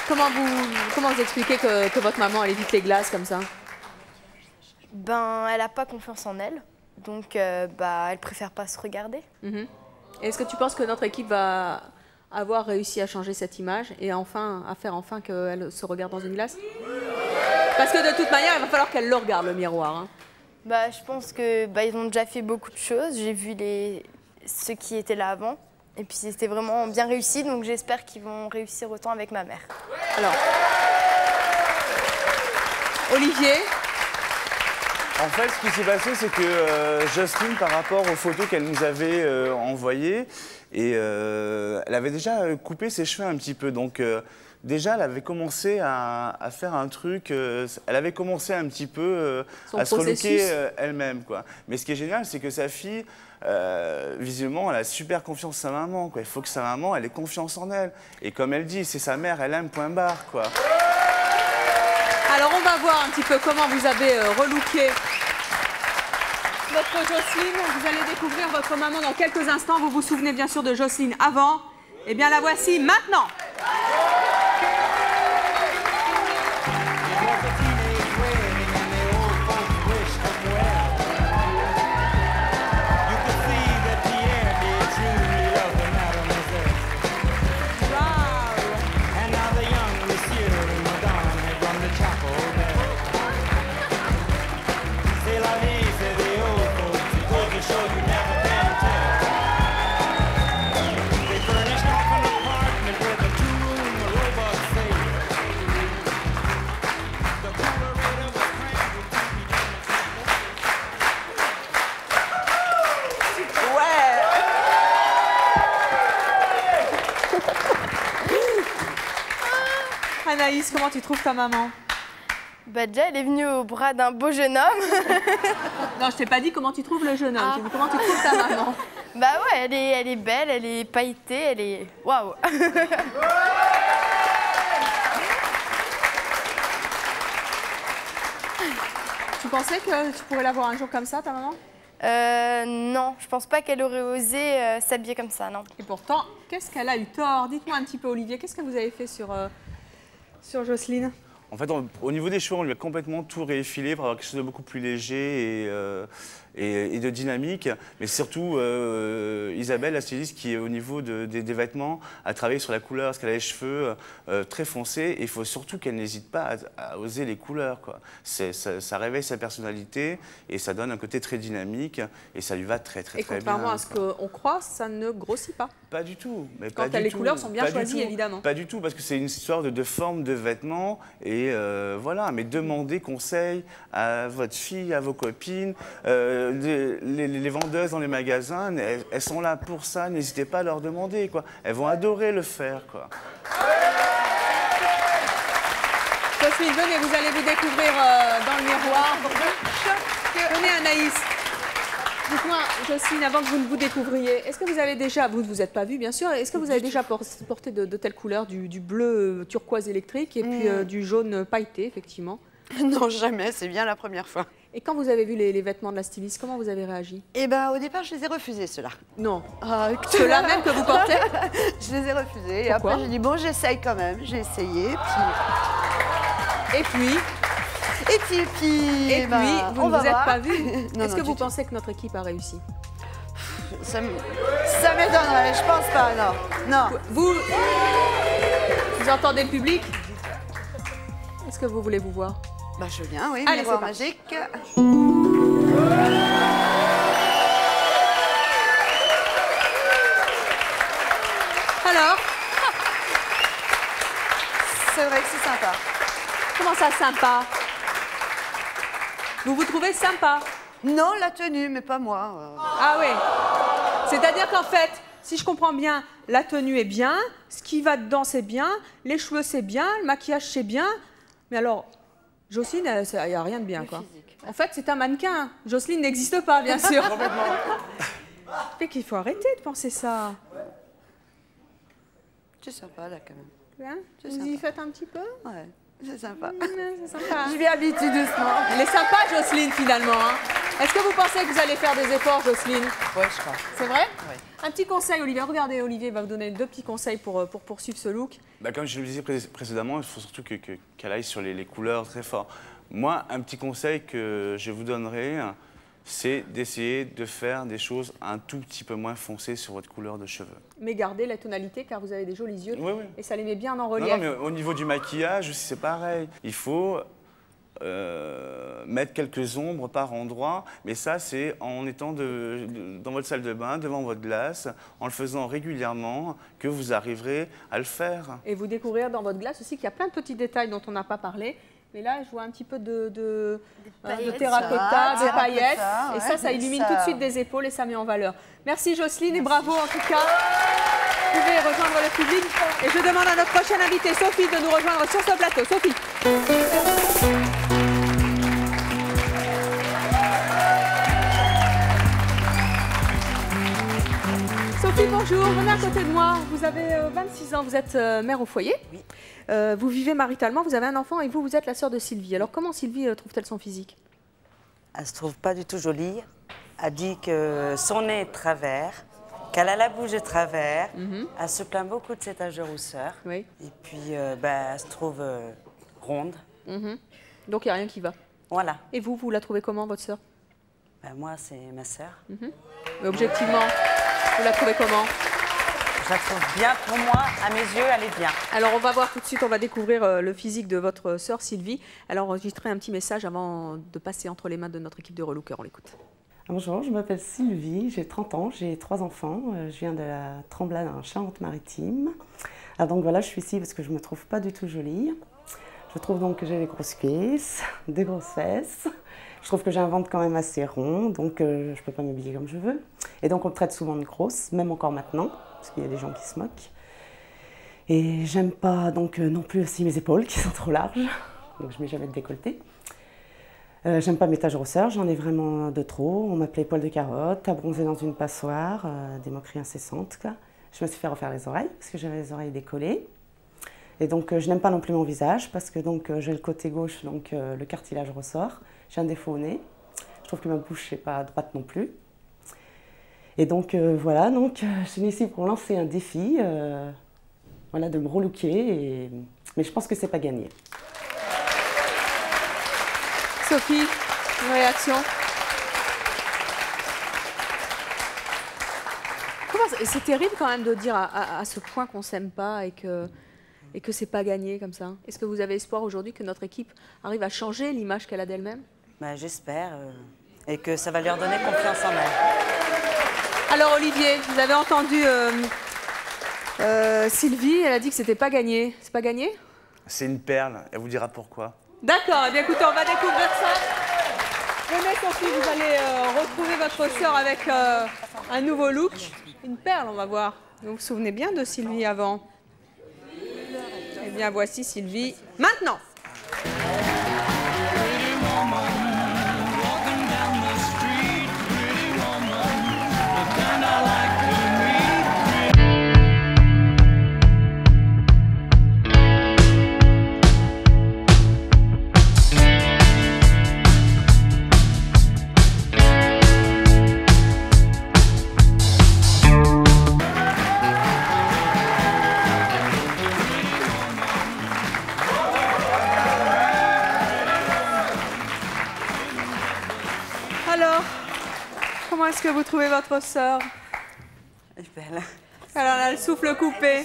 comment vous expliquez que votre maman elle évite les glaces comme ça? Ben, elle n'a pas confiance en elle, donc elle préfère pas se regarder. Est-ce que tu penses que notre équipe va avoir réussi à changer cette image et à faire enfin qu'elle se regarde dans une glace? Parce que de toute manière, il va falloir qu'elle le regarde, le miroir. Hein. Bah, je pense que ils ont déjà fait beaucoup de choses. J'ai vu ceux qui étaient là avant. Et puis c'était vraiment bien réussi, donc j'espère qu'ils vont réussir autant avec ma mère. Alors, Olivier? En fait, ce qui s'est passé, c'est que Jocelyne, par rapport aux photos qu'elle nous avait envoyées, elle avait déjà coupé ses cheveux un petit peu. Donc, déjà, elle avait commencé à faire un truc, elle avait commencé un petit peu à se relooker elle-même, quoi. Mais ce qui est génial, c'est que sa fille, visiblement, elle a super confiance en sa maman, quoi. Il faut que sa maman, elle ait confiance en elle. Et comme elle dit, c'est sa mère, elle aime, point barre, quoi. Alors, on va voir un petit peu comment vous avez relooké votre Jocelyne. Vous allez découvrir votre maman dans quelques instants. Vous vous souvenez bien sûr de Jocelyne avant. Eh bien, la voici maintenant. Anaïs, comment tu trouves ta maman? Bah déjà, elle est venue au bras d'un beau jeune homme. Non, je t'ai pas dit comment tu trouves le jeune homme. J'ai dit comment tu trouves ta maman. Bah ouais, elle est belle, elle est pailletée, elle est... Waouh. Tu pensais que tu pourrais la voir un jour comme ça, ta maman? Non, je pense pas qu'elle aurait osé s'habiller comme ça, non. Et pourtant, qu'est-ce qu'elle a eu tort? Dites-moi un petit peu, Olivier, qu'est-ce que vous avez fait sur Jocelyne? En fait, au niveau des cheveux, on lui a complètement tout réeffilé pour avoir quelque chose de beaucoup plus léger et de dynamique. Mais surtout, Isabelle, la styliste, qui est au niveau des vêtements, a travaillé sur la couleur, parce qu'elle a les cheveux très foncés. Et il faut surtout qu'elle n'hésite pas à oser les couleurs, quoi. Ça réveille sa personnalité et ça donne un côté très dynamique. Et ça lui va très bien. Et contrairement à ce qu'on croit, ça ne grossit pas. Pas du tout. Mais quand les couleurs sont bien choisies, évidemment. Pas du tout, parce que c'est une histoire de forme de vêtements. Et voilà, mais demandez conseil à votre fille, à vos copines. Les vendeuses dans les magasins, elles sont là pour ça, n'hésitez pas à leur demander, quoi. Elles vont adorer le faire, quoi. Jocelyne, venez, vous allez vous découvrir dans le miroir. Venez, Anaïs. Dites-moi, Jocelyne, avant que vous ne vous découvriez, est-ce que vous avez déjà, vous ne vous êtes pas vue bien sûr, est-ce que vous avez déjà porté de telles couleurs, du bleu turquoise électrique et puis du jaune pailleté, effectivement? Non, jamais, c'est bien la première fois. Et quand vous avez vu les vêtements de la styliste, comment vous avez réagi? Eh bien, au départ, je les ai refusés, ceux-là. Non. Ceux-là même que vous portez? Je les ai refusés. Et pourquoi? Après, j'ai dit, bon, j'essaye quand même. J'ai essayé, Et puis, vous ne vous êtes pas vus. Est-ce que vous pensez que notre équipe a réussi? Ça m'étonnerait, je pense pas, non. Vous entendez le public? Est-ce que vous voulez vous voir? Bah, je veux bien, oui. Allez, miroir c'est parti. magique. Alors? C'est vrai que c'est sympa. Comment ça, sympa? Vous vous trouvez sympa? Non, la tenue, mais pas moi. Ah oui. C'est-à-dire qu'en fait, si je comprends bien, la tenue est bien, ce qui va dedans c'est bien, les cheveux c'est bien, le maquillage c'est bien. Mais alors, Jocelyne, il n'y a rien de bien, quoi. En fait, c'est un mannequin. Jocelyne n'existe pas, bien sûr. Mais qu'il faut arrêter de penser ça. C'est sympa, là, quand même. Hein? Vous y faites un petit peu? Ouais, c'est sympa. C'est sympa. Je m'y habitue doucement. Elle est sympa, Jocelyne, finalement. Hein. Est-ce que vous pensez que vous allez faire des efforts, Jocelyne? Oui, je crois. C'est vrai? Oui. Un petit conseil, Olivier. Regardez, Olivier va vous donner 2 petits conseils pour poursuivre ce look. Bah, comme je le disais précédemment, il faut surtout qu'elle aille sur les couleurs très fort. Moi, un petit conseil que je vous donnerai, c'est d'essayer de faire des choses un tout petit peu moins foncées sur votre couleur de cheveux. Mais gardez la tonalité, car vous avez des jolis yeux. Oui, oui. Et ça les met bien en relief. Non, mais au niveau du maquillage aussi, c'est pareil. Il faut mettre quelques ombres par endroit, mais ça, c'est en étant dans votre salle de bain, devant votre glace, en le faisant régulièrement, que vous arriverez à le faire. Et vous découvrirez dans votre glace aussi qu'il y a plein de petits détails dont on n'a pas parlé. Mais là, je vois un petit peu de terracotta, de paillettes. Et ça illumine tout de suite des épaules et ça met en valeur. Merci Jocelyne et bravo en tout cas. Vous pouvez rejoindre le public. Et je demande à notre prochaine invitée, Sophie, de nous rejoindre sur ce plateau. Sophie. Sophie, bonjour. Venez à côté de moi. Vous avez 26 ans, vous êtes mère au foyer. Oui. Vous vivez maritalement, vous avez un enfant et vous êtes la sœur de Sylvie. Alors comment Sylvie trouve-t-elle son physique? Elle se trouve pas du tout jolie. Elle dit que son nez est de travers, qu'elle a la bouche de travers. Elle se plaint beaucoup de cet âge de rousseur. Oui. Et puis, elle se trouve ronde. Donc il n'y a rien qui va. Voilà. Et vous la trouvez comment, votre sœur? Moi, c'est ma sœur. Mais objectivement, vous la trouvez comment? Je la trouve bien pour moi, à mes yeux, elle est bien. Alors on va voir tout de suite, on va découvrir le physique de votre sœur Sylvie. Elle a enregistré un petit message avant de passer entre les mains de notre équipe de relookers, on l'écoute. Bonjour, je m'appelle Sylvie, j'ai 30 ans, j'ai 3 enfants, je viens de la Tremblade en Charente-Maritime. Donc voilà, je suis ici parce que je ne me trouve pas du tout jolie. Je trouve donc que j'ai des grosses cuisses, des grosses fesses. Je trouve que j'ai un ventre quand même assez rond, donc je ne peux pas m'habiller comme je veux. Et donc on me traite souvent de grosse, même encore maintenant, parce qu'il y a des gens qui se moquent. Et j'aime pas donc non plus aussi mes épaules qui sont trop larges, donc je ne mets jamais de décolleté. J'aime pas mes taches grosseurs, j'en ai vraiment de trop. On m'appelait poil de carotte, à bronzer dans une passoire, des moqueries incessantes, quoi. Je me suis fait refaire les oreilles, parce que j'avais les oreilles décollées. Et donc je n'aime pas non plus mon visage, parce que donc j'ai le côté gauche, donc le cartilage ressort. J'ai un défaut au nez. Je trouve que ma bouche n'est pas droite non plus. Et donc voilà, donc, je suis ici pour lancer un défi, voilà, de me relooker, mais je pense que c'est pas gagné. Sophie, une réaction? C'est terrible quand même de dire à ce point qu'on ne s'aime pas et que c'est pas gagné comme ça. Est-ce que vous avez espoir aujourd'hui que notre équipe arrive à changer l'image qu'elle a d'elle-même? J'espère, et que ça va leur donner confiance en elle. Alors Olivier, vous avez entendu Sylvie, elle a dit que c'était pas gagné. C'est pas gagné? C'est une perle, elle vous dira pourquoi. D'accord, eh bien écoutez, on va découvrir ça. Venez Sophie, vous allez retrouver votre sœur avec un nouveau look. Une perle, on va voir. Vous vous souvenez bien de Sylvie avant? Eh bien voici Sylvie maintenant. Alors, comment est-ce que vous trouvez votre sœur? Elle est belle. Alors, elle a le souffle coupé.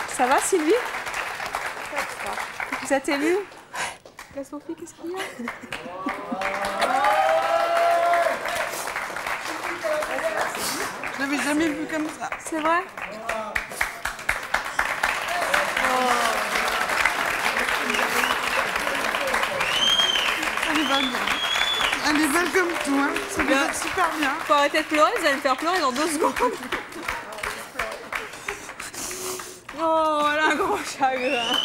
Ça va, Sylvie? Vous êtes émue? La Sophie, qu'est-ce qu'il y a? Je l'avais jamais vu comme ça. C'est vrai? Elle est belle. Elle est belle comme tout, hein. Ça va être super bien. Faut arrêter de pleurer, vous allez me faire pleurer dans 2 secondes. Oh, elle a un gros chagrin.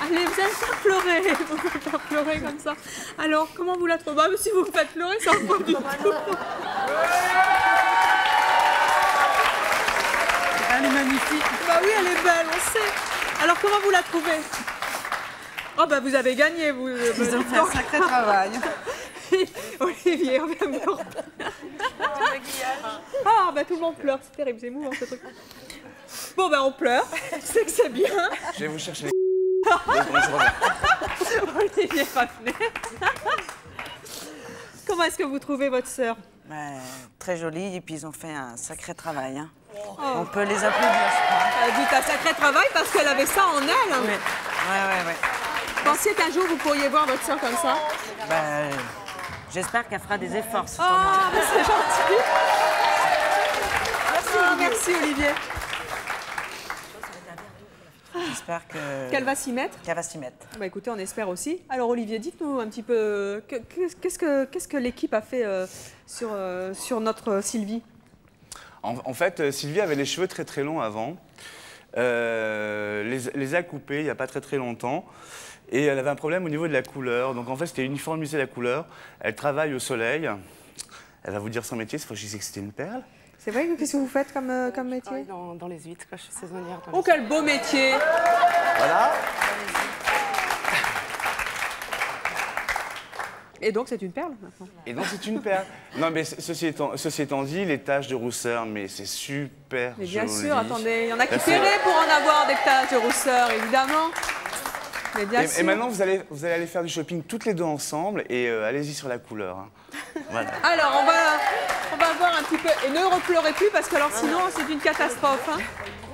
Allez, vous allez me faire pleurer. Vous allez me faire pleurer comme ça. Alors, comment vous la trouvez? Bah, si vous me faites pleurer, ça ne va pas du tout. Elle est magnifique. Bah oui, elle est belle, on sait. Alors, comment vous la trouvez? Oh bah vous avez gagné, vous. Ils ont fait un sacré travail. Olivier, on vient me Ah bah tout le monde pleure, c'est terrible, c'est émouvant ce truc. Bon bah on pleure, c'est que c'est bien. Je vais vous chercher les... je reviens. Olivier Raffnet. Comment est-ce que vous trouvez votre sœur? Très jolie, et puis ils ont fait un sacré travail. Hein. Oh. On peut les applaudir, je crois. Elle a dit un sacré travail parce qu'elle avait ça en elle. Hein. Oui, ouais. Pensiez qu'un jour vous pourriez voir votre sœur comme ça? J'espère qu'elle fera des efforts. Ah, c'est gentil. Merci, merci Olivier. J'espère qu'elle va s'y mettre. Qu'elle va s'y mettre. Bah écoutez, on espère aussi. Alors Olivier, dites-nous un petit peu, qu'est-ce que l'équipe a fait sur notre Sylvie? En fait, Sylvie avait les cheveux très très longs avant. Les a coupés il n'y a pas très longtemps. Et elle avait un problème au niveau de la couleur. Donc en fait, c'était uniformiser la couleur. Elle travaille au soleil. Elle va vous dire son métier, c'est fois que je disais que c'était une perle. C'est vrai, qu'est-ce que vous faites comme métier? Dans les huîtres, je suis saisonnière. Oh, quel beau métier! Voilà. Et donc, c'est une perle maintenant? Et donc, c'est une perle. Non, mais ceci étant dit, les taches de rousseur, mais c'est super mais bien joli. sûr, attendez, il y en a qui paieraient pour en avoir des taches de rousseur, évidemment. Mais bien sûr. Et maintenant, vous allez aller faire du shopping toutes les deux ensemble et allez-y sur la couleur. Hein. Voilà. Alors, on va voir un petit peu. Et ne repleurez plus parce que alors sinon, c'est une catastrophe. Hein.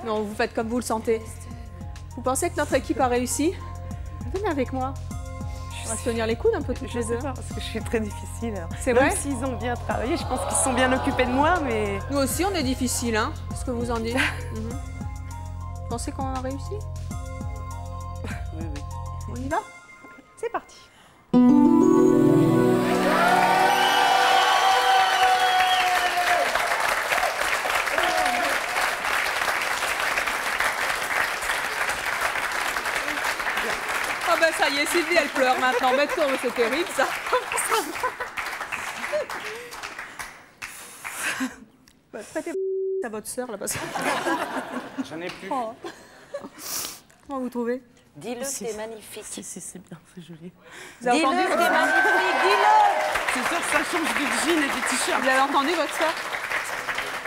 Non, vous faites comme vous le sentez. Vous pensez que notre équipe a réussi? Venez avec moi. On va se tenir les coudes un peu toutes les deux. Je sais pas, parce que je suis très difficile. C'est vrai? Même s'ils ont bien travaillé, je pense qu'ils se sont bien occupés de moi, mais... Nous aussi, on est difficile, hein? Qu'est-ce que vous en dites? Vous pensez qu'on a réussi? Oui, oui. On y va? C'est parti. Oh ben ça y est, Sylvie, elle pleure maintenant. Maintenant, c'est terrible ça. Bah, prêtez à votre sœur là-bas. J'en ai plus. Oh. Comment vous trouvez? Dis-le, c'est magnifique. Si, c'est bien, c'est joli. Vous avez entendu? Dis-le, c'est magnifique, dis-le. C'est sûr que ça change de jean et de t-shirt. Vous avez entendu votre sœur?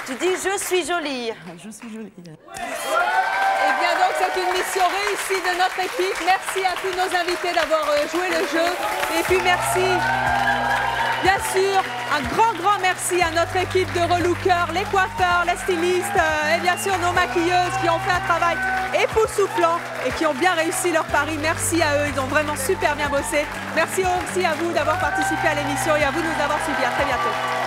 Tu dis je suis jolie. Je suis jolie. Eh bien donc c'est une mission réussie de notre équipe. Merci à tous nos invités d'avoir joué le jeu. Et puis merci, bien sûr, un grand merci à notre équipe de relookers, les coiffeurs, les stylistes et bien sûr nos maquilleuses qui ont fait un travail époustouflant et qui ont bien réussi leur pari. Merci à eux, ils ont vraiment super bien bossé. Merci aussi à vous d'avoir participé à l'émission et à vous de nous avoir suivis. À très bientôt.